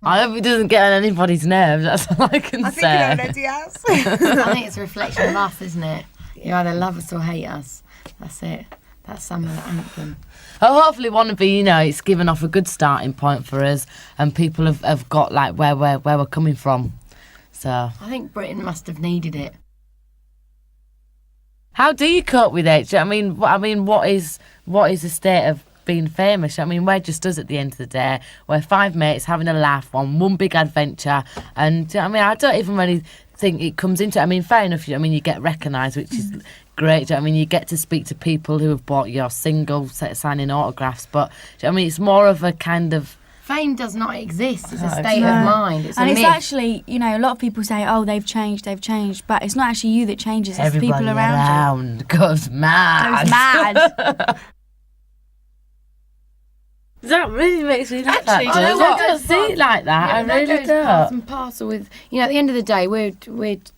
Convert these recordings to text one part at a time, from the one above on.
I hope it doesn't get on anybody's nerves. That's all I can I think say. it already has. I think it's a reflection of us, isn't it? You either love us or hate us. That's it. That's Summer Anthem. Oh, hopefully, Wannabe, it's given off a good starting point for us, and people have got like where we're coming from. So, I think Britain must have needed it. how do you cope with it? I mean, what is the state of being famous? I mean, we're just us at the end of the day. We're five mates having a laugh on one big adventure, and I mean, I don't even really think it comes into it. I mean, fair enough. I mean, you get recognised, which is great. I mean, you get to speak to people who have bought your single, signing autographs. But I mean, it's more of a kind of Fame does not exist. It's a state of mind. It's and a it's myth. actually, a lot of people say, oh, they've changed, but it's not actually you that changes, it's everybody the people around you. goes mad. Goes mad. That really makes me laugh. Actually, actually. do you know what? I don't see it like that. I really That goes part don't. and parcel with, at the end of the day, we're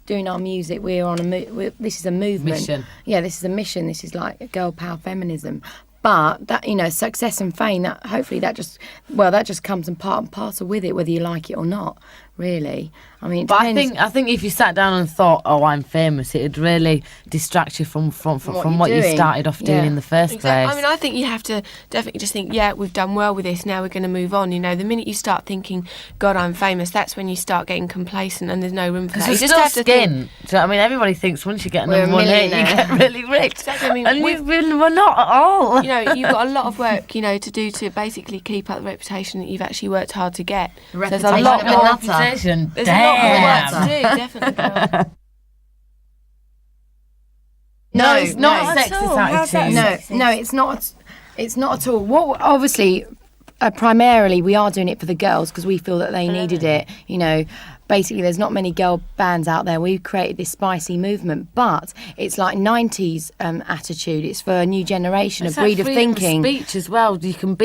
doing our music. We're on this is a movement. Mission. Yeah, this is a mission. This is like girl power feminism. But that, success and fame, that hopefully that just comes in part and parcel with it, whether you like it or not. Really, I mean, But I think if you sat down and thought, "Oh, I'm famous," it'd really distract you from what you doing. started off doing Yeah. in the first Exactly. place. I mean, I think you have to definitely just think, yeah, we've done well with this, now we're going to move on. The minute you start thinking, God, I'm famous, that's when you start getting complacent and there's no room for that. You It's just still have to think, skin. Do you know what I mean? Everybody thinks once you get We're a number one hit, you millionaire. get really rich. Exactly, I mean, and we've- we're not at all. you've got a lot of work, to do to basically keep up the reputation that you've actually worked hard to get. The There's a reputation lot of a more nutter. reputation. There's a lot more work to Damn. do, definitely. No, it's not no. a sexist How's that attitude. No, it's not. It's not at all. What obviously, primarily, we are doing it for the girls because we feel that they needed it. Basically, there's not many girl bands out there. We've created this spicy movement, but it's like 90s attitude. It's for a new generation, It's a breed like of freedom thinking. speech as well. You can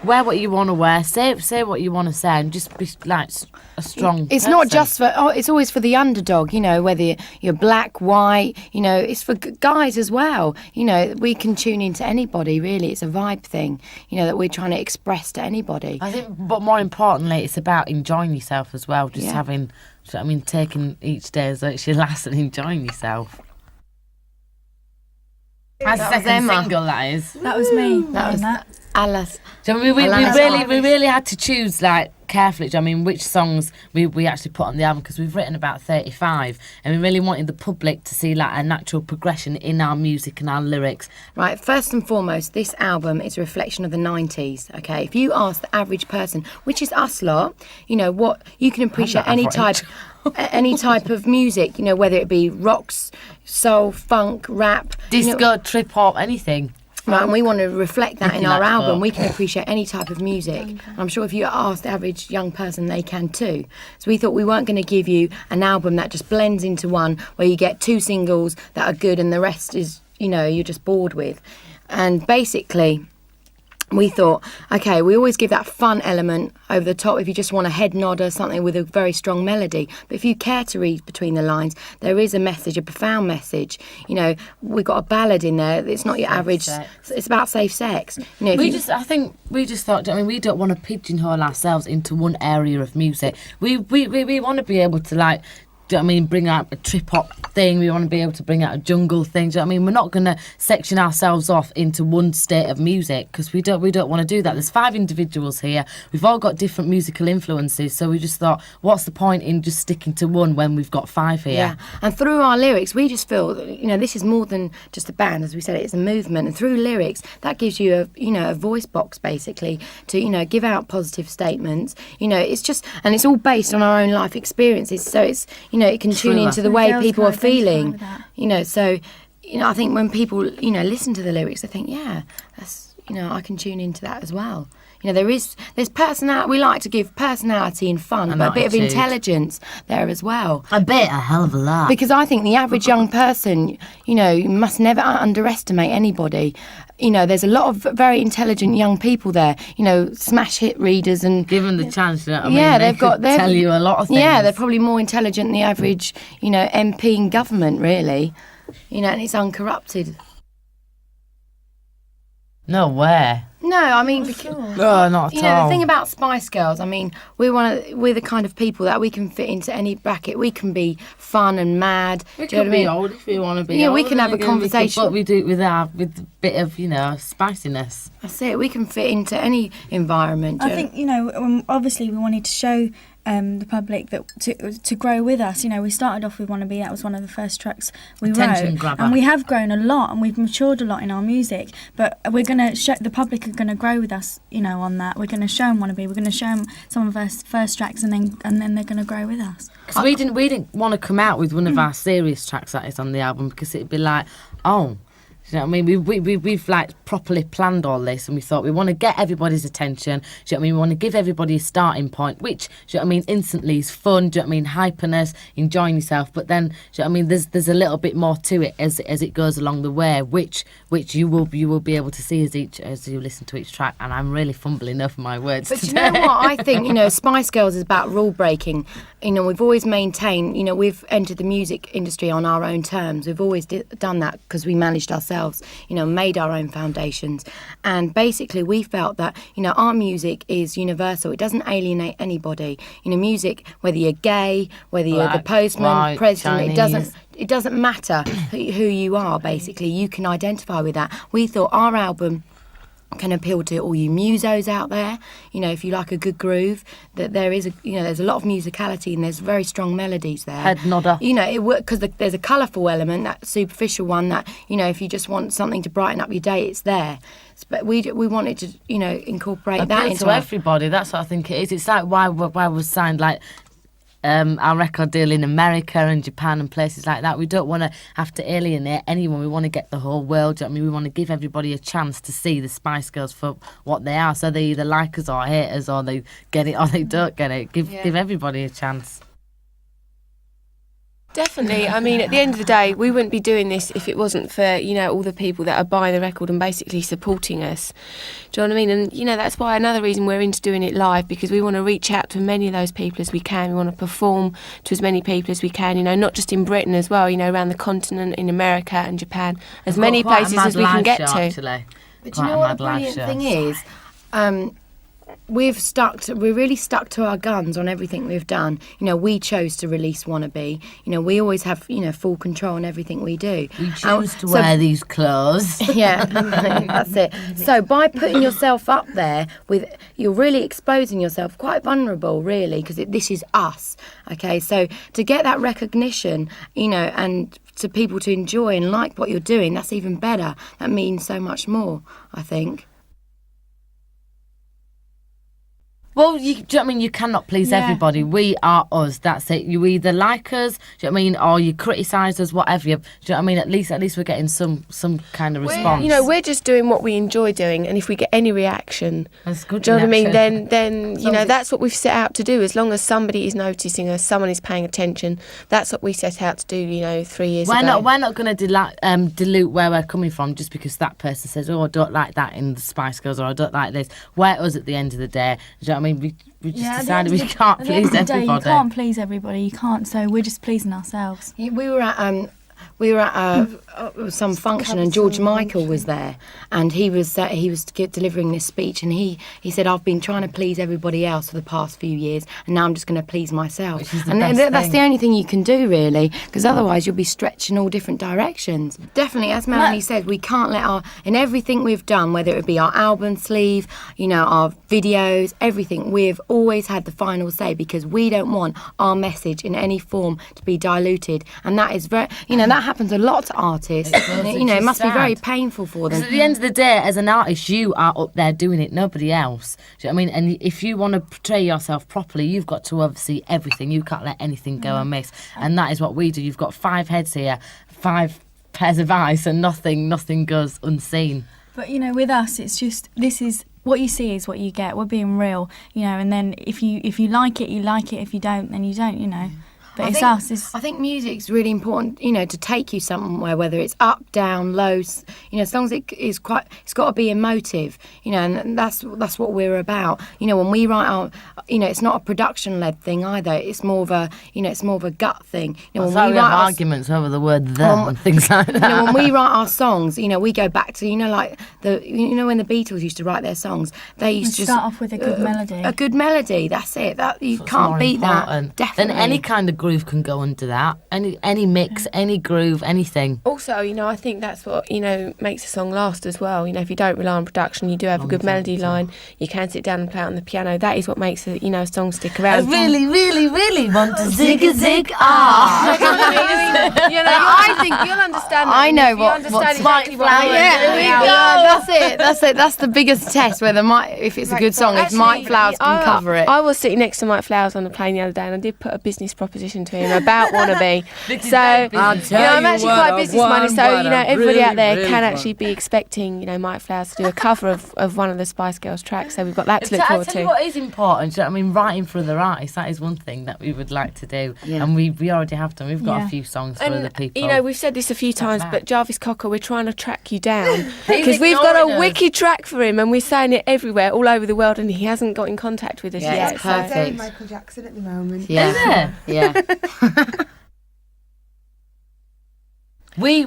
wear what you want to wear, say what you want to say, and just be like a strong. It's not person. just for. It's always for the underdog. Whether you're black, white. It's for guys as well. We can tune into anybody. Really, it's a vibe thing. That we're trying to express to anybody. I think, but more importantly, it's about enjoying yourself as well. Just Yeah. having, taking each day as though it's your last and enjoying yourself. As That a was second Emma. single, that is. That was me. That was that. Alas. So we Alana really had to choose carefully. I mean, which songs we actually put on the album, because we've written about 35, and we really wanted the public to see a natural progression in our music and our lyrics. Right, first and foremost, this album is a reflection of the 90s, okay? If you ask the average person, which is us lot, what you can appreciate I'm not average. any type of music, whether it be rocks, soul, funk, rap, Disco, trip hop, anything. Right, and we want to reflect that in Looking our like album. that. We can appreciate any type of music. And I'm sure if you ask the average young person, they can too. So we thought we weren't going to give you an album that just blends into one, where you get two singles that are good and the rest is, you're just bored with. And basically, we thought, okay, we always give that fun element over the top if you just want a head nod or something with a very strong melody. But if you care to read between the lines, there is a message, a profound message. We've got a ballad in there. It's not your average. sex. It's about safe sex. I think we just thought, we don't want to pigeonhole ourselves into one area of music. We want to be able to bring out a trip hop thing. We want to be able to bring out a jungle thing. We're not going to section ourselves off into one state of music, because we don't want to do that. There's 5 individuals here. We've all got different musical influences, so we just thought, what's the point in just sticking to one when we've got 5 here? Yeah, and through our lyrics, we just feel that, this is more than just a band, as we said, it's a movement. And through lyrics, that gives you a voice box basically to give out positive statements. It's just, and it's all based on our own life experiences. So it's it can tune True. into the And way girls people can are feeling. identify with that. So I think when people listen to the lyrics, they think, yeah, that's I can tune into that as well. There's personality. We like to give personality and fun, And but a bit of attitude. intelligence there as well. A bit, a hell of a lot. Because I think the average young person, you must never underestimate anybody. There's a lot of very intelligent young people there, smash hit readers and... Given the chance, Yeah, they they've got... could tell you a lot of things. Yeah, they're probably more intelligent than the average, MP in government, really. And it's uncorrupted. No way. No, I mean, because, No, not you at know, all. the thing about Spice Girls, I mean, we're the kind of people that we can fit into any bracket. We can be fun and mad. We do you know can what I be mean? old if we want to be Yeah, old. we can have a and conversation. But we do it with a bit of, spiciness. That's it. We can fit into any environment. I do you think, obviously we wanted to show the public that to grow with us. We started off with Wannabe. That was one of the first tracks we Attention wrote, grabber. and we have grown a lot, and we've matured a lot in our music. But we're gonna show the public are gonna grow with us. On that, we're gonna show them Wannabe. We're gonna show them some of our first tracks, and then they're gonna grow with us. Because we didn't want to come out with one of our serious tracks that is on the album, because it'd be like, oh. Do you know what I mean? We've like properly planned all this, and we thought we want to get everybody's attention. Do you know what I mean? We want to give everybody a starting point, which, do you know what I mean, instantly is fun. Do you know what I mean? Hyperness, enjoying yourself. But then, do you know what I mean? There's a little bit more to it as it goes along the way, which you will be able to see as you listen to each track. And I'm really fumbling over my words But today. you know what? I think, Spice Girls is about rule breaking. We've always maintained, we've entered the music industry on our own terms. We've always done that because we managed ourselves, made our own foundations. And basically we felt that, our music is universal. It doesn't alienate anybody. Music, whether you're gay, whether you're the Black, postman, white, president, Chinese. it doesn't matter who you are, basically. You can identify with that. We thought our album can appeal to all you musos out there. If you like a good groove, that there is there's a lot of musicality and there's very strong melodies there. Head nodder. It works because there's a colourful element, that superficial one that if you just want something to brighten up your day, it's there. But we wanted to incorporate that Appeal into to our, everybody. That's what I think it is. It's like why we signed like our record deal in America and Japan and places like that. We don't want to have to alienate anyone. We want to get the whole world. Do you know what I mean? We want to give everybody a chance to see the Spice Girls for what they are. So they either like us or hate us, or they get it or they don't get it. Give everybody a chance. Definitely. I mean, at the end of the day, we wouldn't be doing this if it wasn't for, all the people that are buying the record and basically supporting us. Do you know what I mean? And, that's why another reason we're into doing it live, because we want to reach out to as many of those people as we can. We want to perform to as many people as we can, not just in Britain as well, around the continent, in America and Japan, as many Got quite a places mad as we can live get show, to. Actually. But Quite you know a what mad the live brilliant show. thing is? We're really stuck to our guns on everything we've done. We chose to release Wannabe. We always have, full control on everything we do. We choose to wear these clothes. Yeah, that's it. So by putting yourself up there, you're really exposing yourself, quite vulnerable, really, because this is us. Okay, so to get that recognition, and to people to enjoy and like what you're doing, that's even better. That means so much more, I think. Well, do you know what I mean? You cannot please everybody. We are us. That's it. You either like us, do you know what I mean, or you criticise us, whatever. Do you know what I mean? At least we're getting some kind of response. We're just doing what we enjoy doing, and if we get any reaction, That's good. do you know what I mean? reaction. Then that's what we've set out to do. As long as somebody is noticing us, someone is paying attention, that's what we set out to do. 3 years ago. We're not going to dilute where we're coming from just because that person says, "Oh, I don't like that in the Spice Girls," or "I don't like this." We're us at the end of the day. Do you know what I mean? We just decided we can't at the end please of the day, everybody. You can't please everybody. You can't. So we're just pleasing ourselves. We were at some function, and George Michael was there, and he was delivering this speech, and he said, "I've been trying to please everybody else for the past few years, and now I'm just going to please myself." Which is the And best that's thing. the only thing you can do, really, because otherwise you'll be stretched in all different directions. Definitely, as Melanie said, we can't let in everything we've done, whether it be our album sleeve, our videos, everything, we've always had the final say, because we don't want our message in any form to be diluted, and that is very, that happens a lot to artists. And it must be very painful for them. Because at the end of the day, as an artist, you are up there doing it, nobody else. Do you know what I mean? And if you want to portray yourself properly, you've got to oversee everything. You can't let anything go amiss. And that is what we do. You've got 5 heads here, 5 pairs of eyes, and nothing goes unseen. But with us, it's just this is what you see is what you get. We're being real, and then if you like it, you like it. If you don't, then you don't. But it's us. It's I think music's really important, to take you somewhere, whether it's up, down, low. As long as it's got to be emotive, and that's what we're about. When we write our, it's not a production-led thing either. It's more of a, gut thing. When we have arguments over the word "them" and things like that. When we write our songs, we go back to, like when the Beatles used to write their songs, they used to start off with a good melody. A good melody. That's it. That you can't beat that. Definitely. Then any kind of groove can go under that. Any mix, any groove, anything. Also, I think that's what, makes a song last as well. If you don't rely on production, you do have a good melody line, you can sit down and play it on the piano. That is what makes a song stick around. I really, really, really want to zig ah. I think you'll understand that. I know what's exactly what I That's it. That's the biggest test whether if it's a good song, if Mike Flowers can cover it. I was sitting next to Mike Flowers on the plane the other day, and I did put a business proposition to him about Wannabe. So I'm actually quite business-minded. So everybody out there can actually be expecting Mike Flowers to do a cover of one of the Spice Girls tracks. So we've got that to look forward I tell you to. what is important. Writing for other artists, that is one thing that we would like to do, and we already have done. We've got a few songs for other people. We've said this a few times, but Jarvis Cocker, we're trying to track you down because we've got a wicked track for him, and we're saying it everywhere, all over the world, and he hasn't got in contact with us yet. It's perfect. Michael Jackson at the moment. Yeah. Yeah. We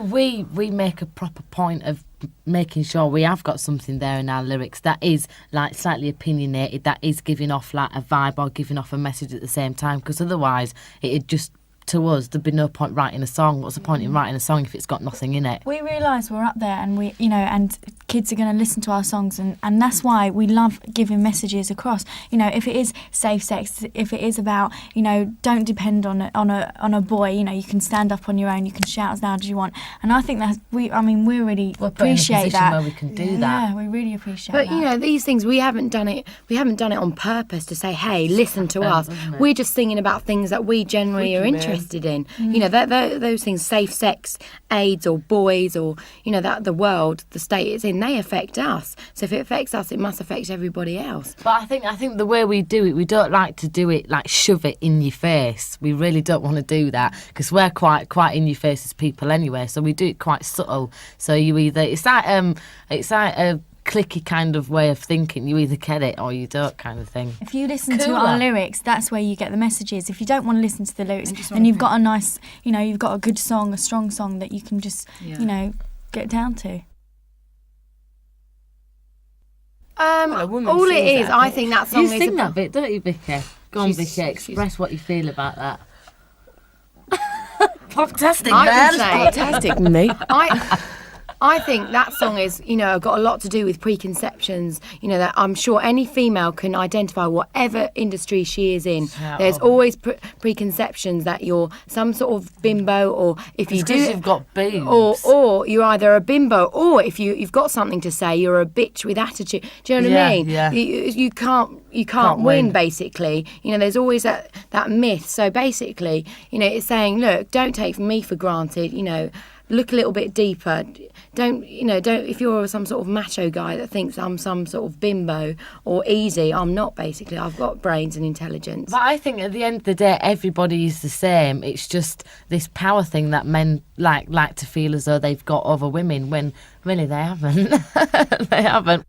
make a proper point of making sure we have got something there in our lyrics that is like slightly opinionated, that is giving off like a vibe or giving off a message at the same time, because otherwise it'd just, to us, there'd be no point writing a song. What's the point in writing a song if it's got nothing in it? We realise we're up there, and and kids are going to listen to our songs, and that's why we love giving messages across. If it is safe sex, if it is about, don't depend on a boy. You can stand up on your own, you can shout as loud as you want, and I think that we really appreciate that. Where we can do that. Yeah, we really appreciate that. But these things, we haven't done it on purpose to say, hey, listen to us. We're just singing about things that we generally are interested in. Those things, safe sex, AIDS, or boys, or that the world, the state it's in, they affect us. So if it affects us, it must affect everybody else. But I think the way we do it, we don't like to do it like shove it in your face. We really don't want to do that, because we're quite in your face as people anyway. So we do it quite subtle. So you either it's like a clicky kind of way of thinking. You either get it or you don't, kind of thing. If you listen to our lyrics, that's where you get the messages. If you don't want to listen to the lyrics, then you've got a nice, you've got a good song, a strong song that you can just, get down to. All it is, I think that song You is sing that bit, don't you, Vicky? Go on, Vicky, express what you feel about that. Fantastic, man. Fantastic, mate. I think that song is, got a lot to do with preconceptions. That I'm sure any female can identify whatever industry she is in. There's always preconceptions that you're some sort of bimbo, or if you do, you've got boobs, or you're either a bimbo, or if you've got something to say, you're a bitch with attitude. Do you know what I mean? Yeah. You can't win. Basically, there's always that myth. So basically, it's saying, look, don't take me for granted. Look a little bit deeper. Don't if you're some sort of macho guy that thinks I'm some sort of bimbo or easy, I'm not. Basically, I've got brains and intelligence. But I think at the end of the day, everybody is the same. It's just this power thing that men like to feel as though they've got over women, when really they haven't. They haven't.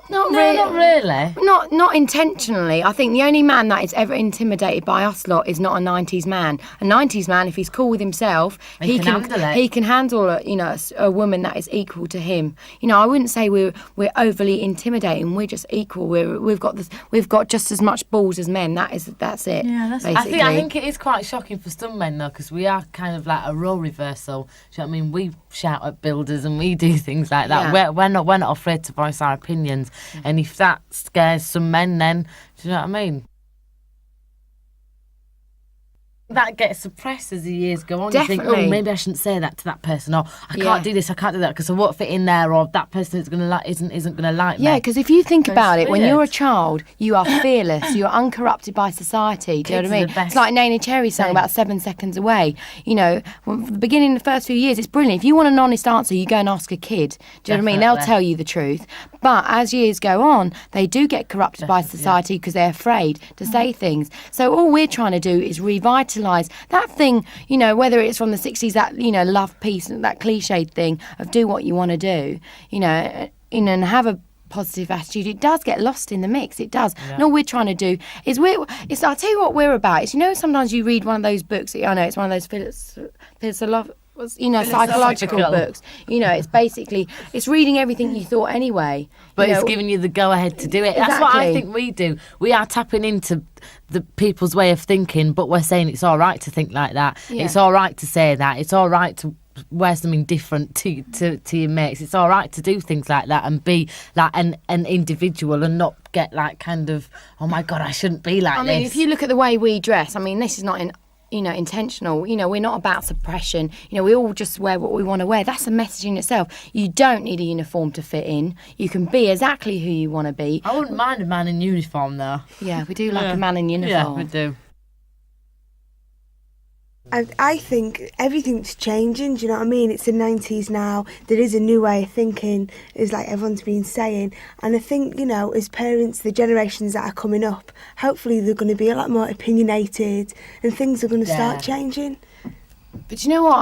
Not really. Not intentionally. I think the only man that is ever intimidated by us lot is not a 90s man. A 90s man, if he's cool with himself, he can handle a woman that is equal to him. I wouldn't say we're overly intimidating. We're just equal. We've got just as much balls as men. That's it. Yeah, that's basically. I think it is quite shocking for some men though, because we are kind of like a role reversal. Do you know what I mean? We shout at builders and we do things like that. Yeah. We're not afraid to voice our opinions. And if that scares some men, then do you know what I mean? that gets suppressed as the years go on. You think, Definitely. oh, maybe I shouldn't say that to that person, or I Yeah. can't do this, I can't do that because I won't fit in there, or that person is gonna like isn't gonna like me. Yeah, because if you think It's about it, when weird. you're a child, you are fearless. You're uncorrupted by society. Do you know what I Kids are mean? the best It's like Nana Cherry's song thing. about 7 seconds away. You know, from the beginning, the first few years, it's brilliant. If you want an honest answer, you go and ask a kid. Do you know what I mean? They'll Definitely. tell you the truth. But as years go on, they do get corrupted by society because they're afraid to say things. So all we're trying to do is revitalise that thing, you know, whether it's from the 60s, that, you know, love, peace, that cliched thing of do what you want to do, you know, and have a positive attitude. It does get lost in the mix. It does. And all we're trying to do is I'll tell you what we're about. It's, you know, sometimes you read one of those books. I know it's one of those psychological books. You know, it's basically it's reading everything you thought anyway. But you it's know, giving you the go ahead to do it. That's what I Exactly. think we do. We are tapping into the people's way of thinking, but we're saying it's all right to think like that. Yeah. It's all right to say that. It's all right to wear something different to your mates. It's all right to do things like that and be like an individual and not get like kind of, oh my God, I shouldn't be like I this. mean, if you look at the way we dress, I mean, this is not intentional. You know, we're not about suppression. You know, we all just wear what we want to wear. That's a message in itself. You don't need a uniform to fit in. You can be exactly who you want to be. I wouldn't mind a man in uniform though. Yeah, we do like Yeah. a man in Yeah, uniform. we do. I think everything's changing, do you know what I mean? It's the 90s now. There is a new way of thinking, is like everyone's been saying. And I think, you know, as parents, the generations that are coming up, hopefully they're going to be a lot more opinionated and things are going to start changing. But you know what?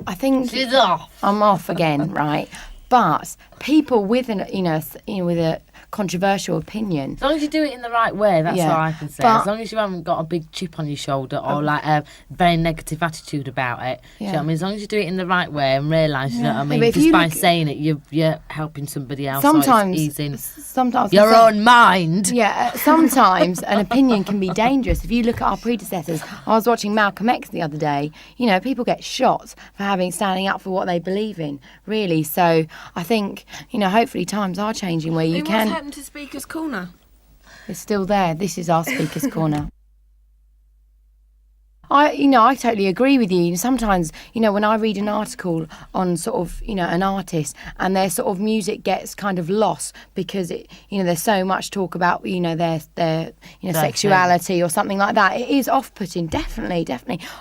I think She's off. I'm off again, right? But people with with a controversial opinion. As long as you do it in the right way, that's Yeah. all I can say. But- As long as you haven't got a big chip on your shoulder or like a very negative attitude about it. Do you know what I mean? As long as you do it in the right way and realise, you know what I mean? but if Just you by look- saying it, you're helping somebody else. or Sometimes, it's easing sometimes your own mind. Yeah, sometimes an opinion can be dangerous. If you look at our predecessors, I was watching Malcolm X the other day. You know, people get shot for standing up for what they believe in, really. So I think, you know, hopefully times are changing where you What's can. happened to Speaker's Corner? It's still there. This is our Speaker's Corner. I totally agree with you. Sometimes, you know, when I read an article on sort of, you know, an artist and their sort of music gets kind of lost because it, you know, there's so much talk about, you know, their sexuality or something like that. It is off-putting, definitely.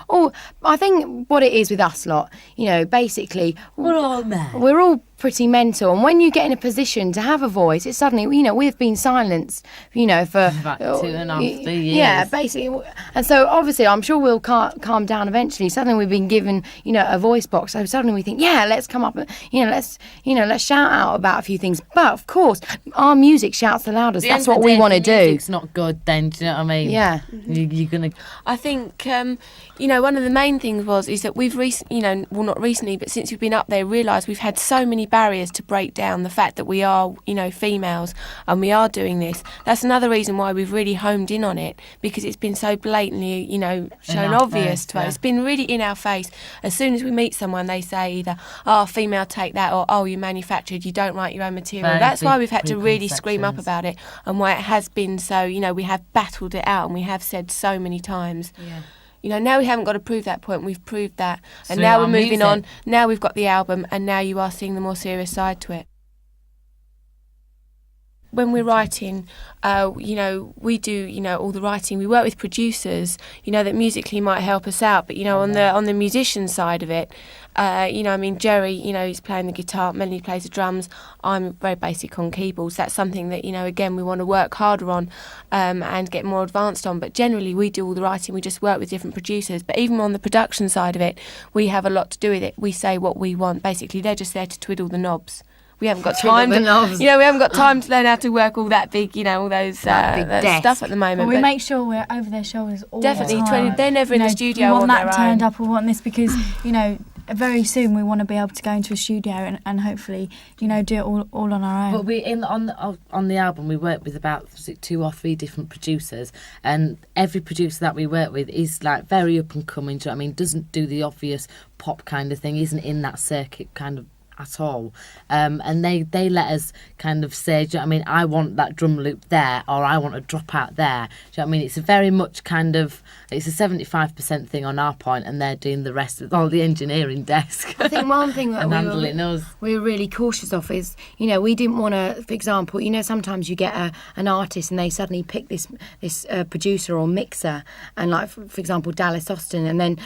Or I think what it is with us lot, you know, basically We're all men. we're all pretty mental, and when you get in a position to have a voice, it's suddenly, you know, we've been silenced, you know, for About 2.5, 3 years. Yeah, basically, and so obviously, I'm sure we'll calm down eventually. Suddenly, we've been given, you know, a voice box, so suddenly we think, yeah, let's come up, and, let's shout out about a few things. But of course, our music shouts the loudest. That's what we want to do. It's not good, then. Do you know what I mean? Yeah. You're gonna. I think, you know, one of the main things is that we've not recently, but since we've been up there, realised we've had so many barriers to break down the fact that we are, you know, females and we are doing this. That's another reason why we've really homed in on it, because it's been so blatantly, you know, shown our obvious face, to us. yeah. It's been really in our face. As soon as we meet someone, they say either, oh, female take that, or oh, you manufactured, you don't write your own material. Very That's why big we've had to really scream up preconceptions. about it, and why it has been so, you know, we have battled it out and we have said so many times. Yeah. You know, now we haven't got to prove that point. We've proved that. And Through now our we're moving music. on. Now we've got the album, and now you are seeing the more serious side to it. When we're writing, you know, we do, you know, all the writing. We work with producers, you know, that musically might help us out. But, you know, on the musician side of it, you know, I mean, Jerry, you know, he's playing the guitar, Melanie plays the drums. I'm very basic on keyboards. That's something that, you know, again, we want to work harder on and get more advanced on. But generally, we do all the writing. We just work with different producers. But even on the production side of it, we have a lot to do with it. We say what we want. Basically, they're just there to twiddle the knobs. We haven't got time the knobs. you know, we haven't got time to learn how to work all that big, you know, all those That big that desk. stuff at the moment. But we But make sure we're over their shoulders all Definitely, the time. they're never in You the know, studio We want on that their turned own. up. We want this because, you know, very soon we want to be able to go into a studio and hopefully, you know, do it all on our own. But we on the album we work with about 2 or 3 different producers, and every producer that we work with is like very up and coming. Do you know what I mean? Doesn't do the obvious pop kind of thing. Isn't in that circuit kind of at all. And they let us kind of say, do you know what I mean, I want that drum loop there, or I want a drop out there. Do you know what I mean? It's a very much kind of, it's a 75% thing on our point, and they're doing the rest of all the engineering desk. I think one thing that and handling us. we were really cautious of is, you know, we didn't want to, for example, you know, sometimes you get an artist and they suddenly pick this producer or mixer, and like, for example, Dallas Austin, and then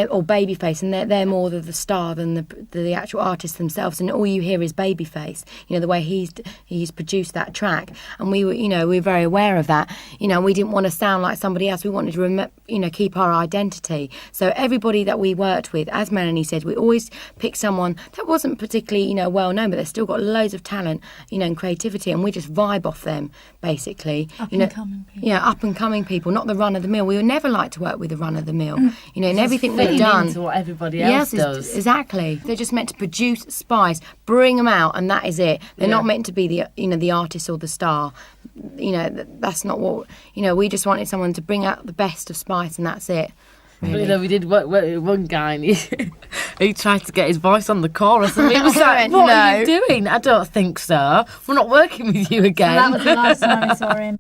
or Babyface, and they're more the star than the actual artist themselves, and all you hear is Babyface, you know, the way he's produced that track. And we were very aware of that, you know, we didn't want to sound like somebody else. We wanted to keep our identity. So everybody that we worked with, as Melanie said, we always picked someone that wasn't particularly, you know, well known, but they've still got loads of talent, you know, and creativity, and we just vibe off them, basically. Up and coming people. Yeah, up and coming people, not the run of the mill. We would never like to work with the run of the mill. You know, in everything we've Fitting done. into what everybody else does. Exactly. They're just meant to produce Spice, bring them out, and that is it. They're not meant to be the artist or the star. You know, that's not what. You know, we just wanted someone to bring out the best of Spice, and that's it. But, Really. you know, we did work with one guy, and he tried to get his voice on the chorus, and we was like, "What are you doing? I don't think so. We're not working with you again." That was the last time I saw him.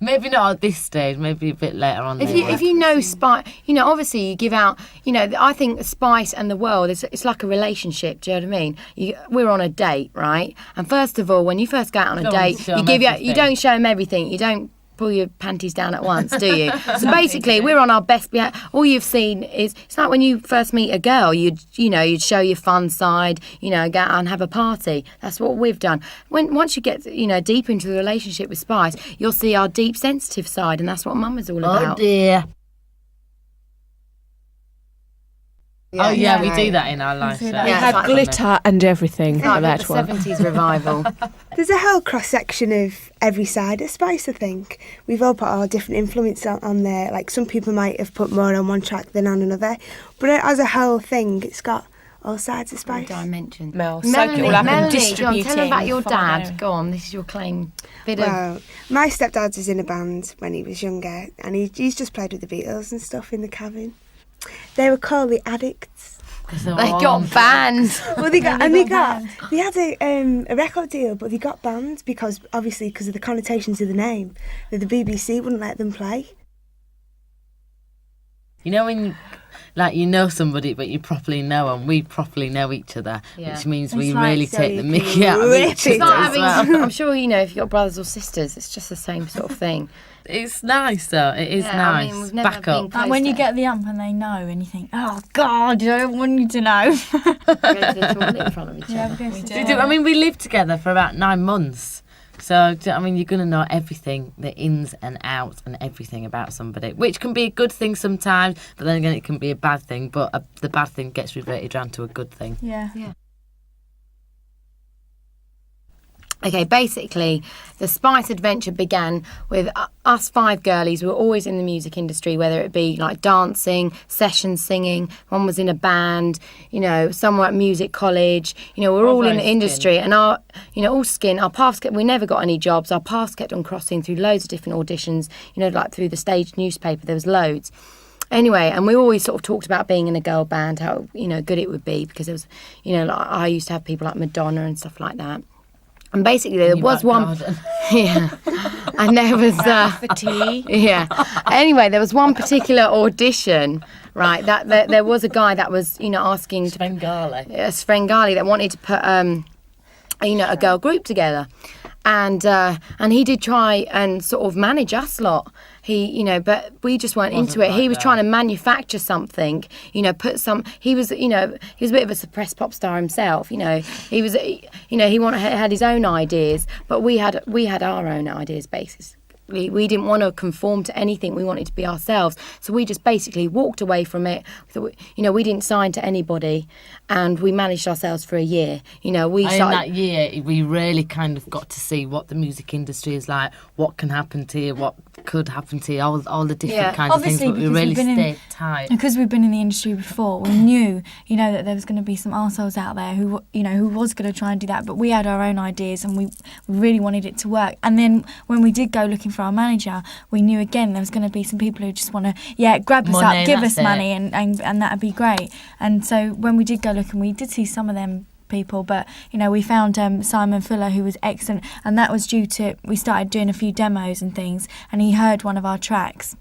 Maybe not at this stage. Maybe a bit later on. If you know Spice, you know, obviously you give out, you know, I think Spice and the world, it's like a relationship, do you know what I mean? We're on a date, right? And first of all, when you first go out on a date, you don't show them everything. You don't pull your panties down at once, do you? So basically, we're on our best behaviour. All you've seen is, it's like when you first meet a girl, you'd show your fun side, you know, go out and have a party. That's what we've done. Once you get, you know, deep into the relationship with Spice, you'll see our deep sensitive side, and that's what Mama's all about. Oh dear. Oh yeah, we do that in our life. do so- that. We Yeah, had it's like glitter and everything It's at like that the one. 70s revival. There's a whole cross section of every side of Spice, I think. We've all put our different influence on there. Like some people might have put more on one track than on another. But as a whole thing, it's got all sides of Spice. Dimension. Mel, soak it all up and Melanie, distribute go on, tell them it about in your fine dad. area. Go on, this is your claim. Bit of Well, my stepdad was in a band when he was younger, and he's just played with the Beatles and stuff in the cabin. They were called the Addicts. they got banned. Well, they had got a record deal, but they got banned because of the connotations of the name, that the BBC wouldn't let them play. You know when, you know somebody, but you properly know them. We properly know each other, Yeah. which means It's we like, really so take you the can mickey out of rip each it other out. as well. I'm sure, you know, if you've got brothers or sisters, it's just the same sort of thing. It's nice though. It is Yeah, I nice. mean, we've never Back been up. close Like when to you it. get the ump and they know, and you think, oh God, I don't want you to know. Go to the toilet in front of each Yeah, other. because We do. I mean, we lived together for about 9 months. So, I mean, you're going to know everything, the ins and outs and everything about somebody, which can be a good thing sometimes, but then again, it can be a bad thing. But the bad thing gets reverted around to a good thing. yeah. Okay, basically, the Spice adventure began with us 5 girlies. We were always in the music industry, whether it be like dancing, session singing. One was in a band, you know, some were at music college. You know, we're all in the very industry, and our, you know, all skin. Our paths kept. We never got any jobs. Our paths kept on crossing through loads of different auditions. You know, like through the stage newspaper, there was loads. Anyway, and we always sort of talked about being in a girl band, how, you know, good it would be, because there was, you know, like I used to have people like Madonna and stuff like that. And basically, there was one, yeah, and there was For tea. yeah. Anyway, there was one particular audition, right? That there was a guy that was, you know, asking to Bengali. Svengali that wanted to put, you know, a girl group together, and he did try and sort of manage us lot. He, you know, but we just weren't into it. like He was that. trying to manufacture something, you know, he was, you know, he was a bit of a suppressed pop star himself, you know. He was, you know, had his own ideas, but we had our own ideas, basically. We didn't want to conform to anything. We wanted to be ourselves. So we just basically walked away from it. You know, we didn't sign to anybody, and we managed ourselves for a year. You know, we In started. that year, we really kind of got to see what the music industry is like, what can happen to you, what could happen to you, all the different Yeah. kinds of things, Obviously, but we because really we've been in- stayed tight. Because we've been in the industry before, we knew, that there was going to be some arseholes out there who was going to try and do that. But we had our own ideas, and we really wanted it to work. And then when we did go looking for our manager, we knew again there was going to be some people who just want to, grab us Money, up, give that's us it. money, and that'd be great. And so when we did go looking, we did see some of them people, but we found Simon Fuller, who was excellent, and that was due to we started doing a few demos and things, and he heard one of our tracks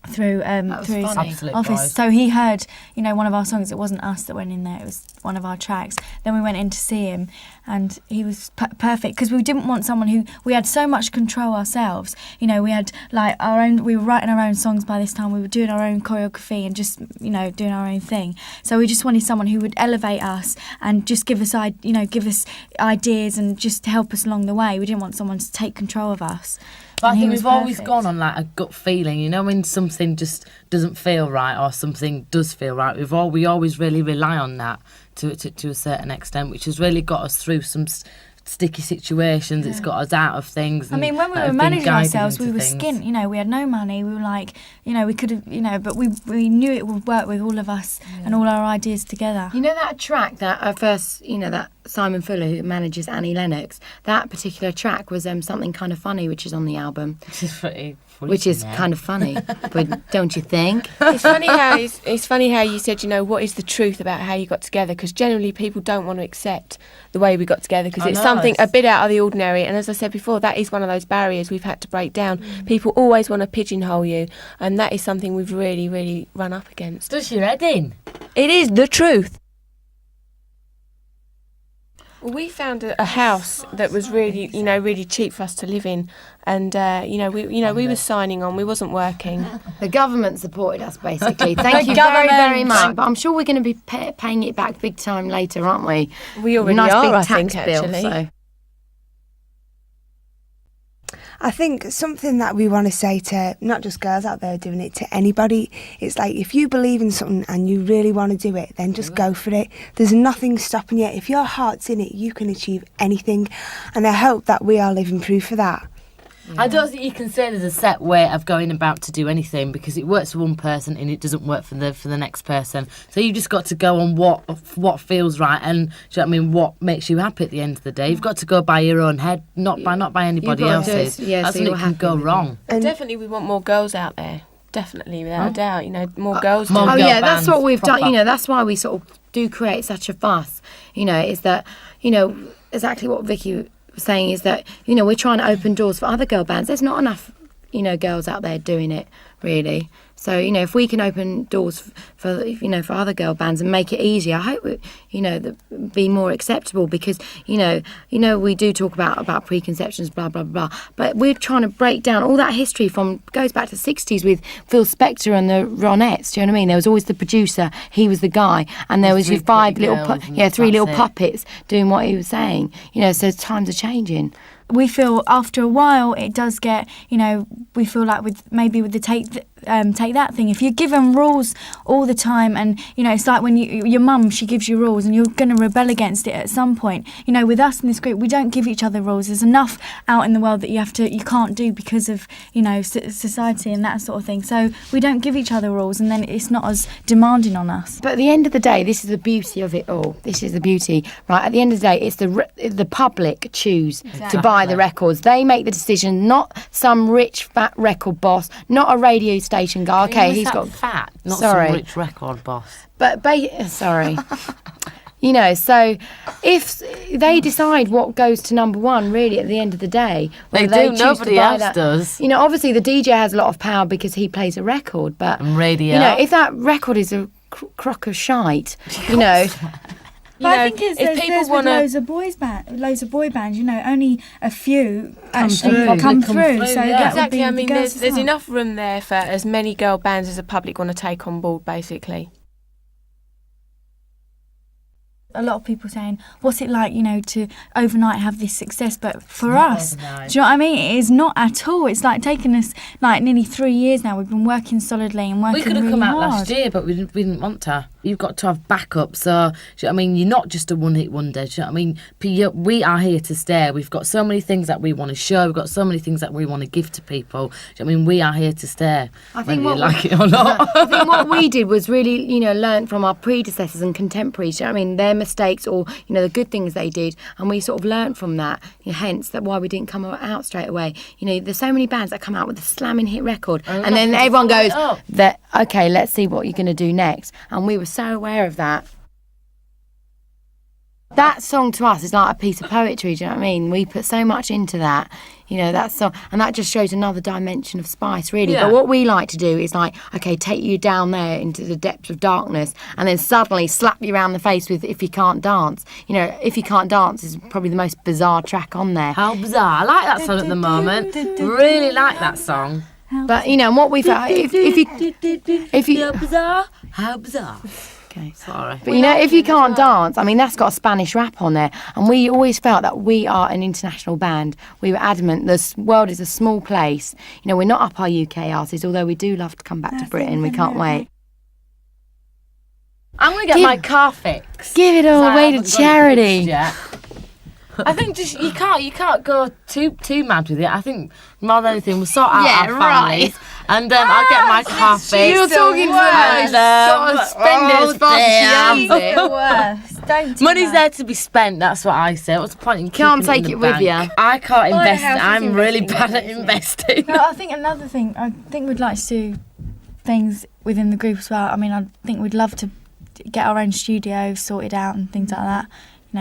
through was through his funny. Absolute office. boys. So he heard one of our songs. It wasn't us that went in there, it was one of our tracks. Then we went in to see him, and he was perfect, because we didn't want someone who, we had so much control ourselves. We had like our own, we were writing our own songs by this time, we were doing our own choreography and just doing our own thing. So we just wanted someone who would elevate us and just give us ideas and just help us along the way. We didn't want someone to take control of us. But I And he think was we've always perfect. gone on like a gut feeling, when something just doesn't feel right or something does feel right. We always really rely on that to a certain extent, which has really got us through some sticky situations. It's got us out of things. I mean, when we that were have been managing guided ourselves, we into were things. skint. We had no money. We were like, we could have, but we knew it would work with all of us and all our ideas together. You know that track that first, that Simon Fuller, who manages Annie Lennox, that particular track was Something Kind of Funny, which is on the album, Which is pretty funny. which is yeah. kind of funny, but don't you think? It's funny how it's funny how you said, what is the truth about how you got together? Because generally people don't want to accept the way we got together, because I it's know, something a it's- bit out of the ordinary. And as I said before, that is one of those barriers we've had to break down. People always want to pigeonhole you, and that is something we've really, really run up against. Does your head in? It is the truth. Well, we found a house that was really, really cheap for us to live in, and we were signing on. We wasn't working. The government supported us, basically. Thank you very, very much. But I'm sure we're going to be paying it back big time later, aren't we? We already nice are, big I tax think, bill. actually. So. I think something that we want to say to not just girls out there doing it, to anybody, it's like, if you believe in something and you really want to do it, then just go for it. There's nothing stopping you. If your heart's in it, you can achieve anything. And I hope that we are living proof of that. I don't think you can say there's a set way of going about to do anything, because it works for one person and it doesn't work for the next person. So you've just got to go on what feels right, and do you know what I mean, what makes you happy at the end of the day. You've got to go by your own head, not by anybody You've got to do it, else's. yeah, That's so when you're it can happy go with it. wrong. And Definitely, we want more girls out there. Definitely, without a doubt. More girls. more doing Oh it. girl yeah, that's bands, what we've done. proper. That's why we sort of do create such a fuss. Is that exactly what Vicky was saying, is that we're trying to open doors for other girl bands. There's not enough girls out there doing it, really. So if we can open doors for other girl bands and make it easier, I hope that be more acceptable, because we do talk about preconceptions, blah blah blah, but we're trying to break down all that history goes back to the 60s with Phil Spector and the Ronettes. Do you know what I mean? There was always the producer, he was the guy, and there was three your five pretty little girls and three little that's it. puppets doing what he was saying. So times are changing. We feel after a while it does get, we feel like with the take that thing. If you're given rules all the time, and it's like when your mum, she gives you rules and you're going to rebel against it at some point. With us in this group, we don't give each other rules. There's enough out in the world that you can't do because of society and that sort of thing. So we don't give each other rules, and then it's not as demanding on us. But at the end of the day, this is the beauty of it all. This is the beauty, right? At the end of the day, it's the public choose to buy the records. They make the decision, not some rich fat record boss, not a radio station guy. Okay, Who's he's that got fat, not Sorry. some rich record boss. But sorry. So if they decide what goes to number one, really, at the end of the day, They whether do, choose to nobody buy else that, does. Obviously the DJ has a lot of power because he plays a record, but And radio. if that record is a crock of shite, But I think if people there's want with to. loads of boy bands, only a few actually through. come Come through. through, So yeah. that Exactly. would I be mean, the girls there's as well. enough room there for as many girl bands as the public want to take on board, basically. A lot of people saying, what's it like, to overnight have this success? But for us, overnight. do you know what I mean? It is not at all. It's like taken us like nearly 3 years now. We've been working solidly and working We could have really come out hard. last year, but we didn't want to. you've got to have backup. So, do you know what I mean? You're not just a one-hit wonder. Do you know what I mean? We are here to stay. We've got so many things that we want to show. We've got so many things that we want to give to people. Do you know what I mean? We are here to stay. I think whether you like it or not. I think what we did was really, learn from our predecessors and contemporaries. You know what I mean, their mistakes or the good things they did, and we sort of learned from that. Hence, that why we didn't come out straight away. There's so many bands that come out with a slamming hit record, and then everyone goes, "That okay, let's see what you're going to do next." And we were so aware of that. That song to us is like a piece of poetry, do you know what I mean? We put so much into that, that song, and that just shows another dimension of Spice, really. Yeah. But what we like to do is take you down there into the depths of darkness, and then suddenly slap you around the face with If You Can't Dance. If You Can't Dance is probably the most bizarre track on there. How bizarre. I like that song at the moment. Really like that song. But, and what we felt, if you How bizarre. How bizarre. Okay. Sorry. But If You Can't Dance, I mean, that's got a Spanish rap on there. And we always felt that we are an international band. We were adamant the world is a small place. We're not up our UK arses, although we do love to come back to Britain. We can't wait. I'm going to get my car fixed. Give it all I away to haven't got it charity. fixed yet. I think just you can't go too mad with it. I think more than anything we'll sort out our families, and I'll get my car fixed. You're talking to the most spend it as fast as she earns it. The worst. Don't do Money's that. there to be spent. That's what I say. What's the point in Can't keeping take in it the with bank? you. I can't invest. house is I'm really investing, bad at investing. No, I think another thing, I think we'd like to do things within the group as well. I mean, I think we'd love to get our own studio sorted out and things like that,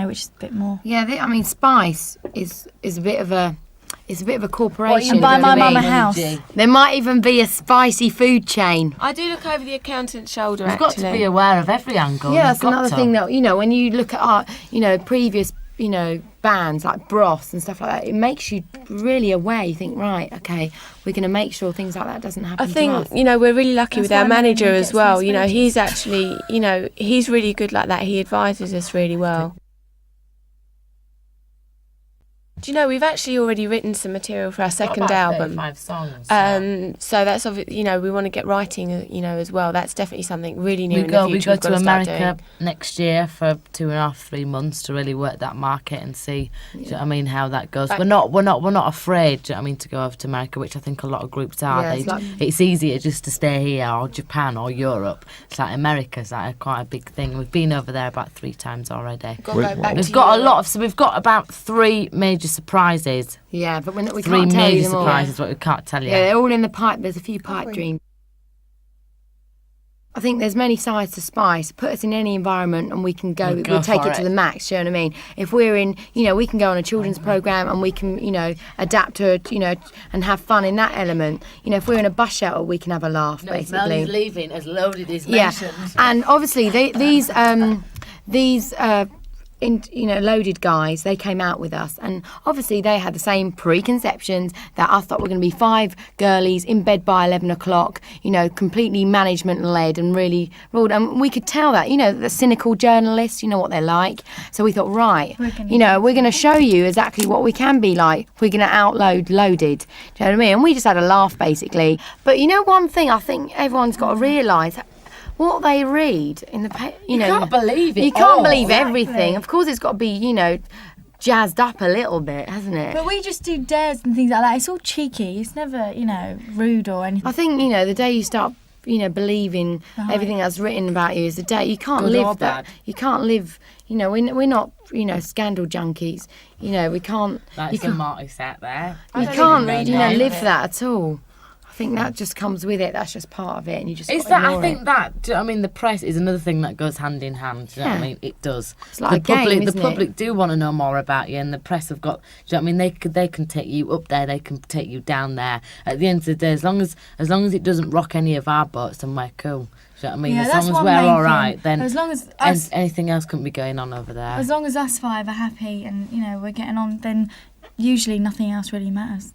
which is a bit more. Yeah, Spice is a bit of a corporation. And buy you know my what I mum a mean? house. There might even be a spicy food chain. I do look over the accountant's shoulder, We've got to be aware of every angle. Yeah, We've that's got another to. thing that, when you look at our, previous, bands like Bros and stuff like that, it makes you really aware. You think, right, okay, we're going to make sure things like that doesn't happen I think, to us. we're really lucky That's with our why Melanie manager as gets well. those He's actually, he's really good like that. He advises us really well. Do you know, we've actually already written some material for our second Got about album. 35 songs. So that's we want to get writing, as well. That's definitely something really new we in go the future. to we've got to start America doing. next year for 2.5-3 months to really work that market and see do you know what I mean how that goes. We're not afraid, do you know what I mean, to go over to America, which I think a lot of groups are. Yeah, It's easier just to stay here or Japan or Europe. It's like America's like quite a big thing. We've been over there about 3 times already. Got to go back We've to got a Europe. lot of we've got about 3 major surprises. Yeah, but we 3 can't tell you major them all. surprises, but we can't tell you. Yeah, they're all in the pipe. There's a few pipe dreams. I think there's many sides to Spice. Put us in any environment and we can go. We'll go We'll take for it to it. the max. You know what I mean? If we're in, we can go on a children's program and we can, adapt to it, and have fun in that element. If we're in a bus shelter, we can have a laugh. Basically, leaving as loaded as yeah. And obviously these loaded guys, they came out with us, and obviously they had the same preconceptions that I thought were going to be 5 girlies in bed by 11 o'clock, completely management led and really ruled. And we could tell that, the cynical journalists, what they're like. So we thought, right, we're going to show you exactly what we can be like. We're going to outload loaded. Do you know what I mean? And we just had a laugh, basically. But one thing I think everyone's got to realise, what they read in the you can't believe it You can't all. believe Exactly. everything. Of course, it's got to be jazzed up a little bit, hasn't it? But we just do dares and things like that. It's all cheeky. It's never, rude or anything. I think the day you start believing everything that's written about you is the day you can't Good or live that. bad. You can't live. We're not scandal junkies. We can't. That's you a can't. Marty set there. You can't live that at all. I think that just comes with it. That's just part of it, and you just. It's gotta that I ignore think it. that do you know what I mean, the press is another thing that goes hand in hand. Do you know what I Yeah. mean? It does. It's like the a game, public, isn't the it? public do want to know more about you, and the press have got. Do you know what I mean? They can take you up there, they can take you down there. At the end of the day, as long as it doesn't rock any of our boats, then we're cool. Do you know what I mean? Yeah, as that's long as one we're main all thing. right, then As long as us, anything else couldn't be going on over there. as long as us 5 are happy and we're getting on, then usually nothing else really matters.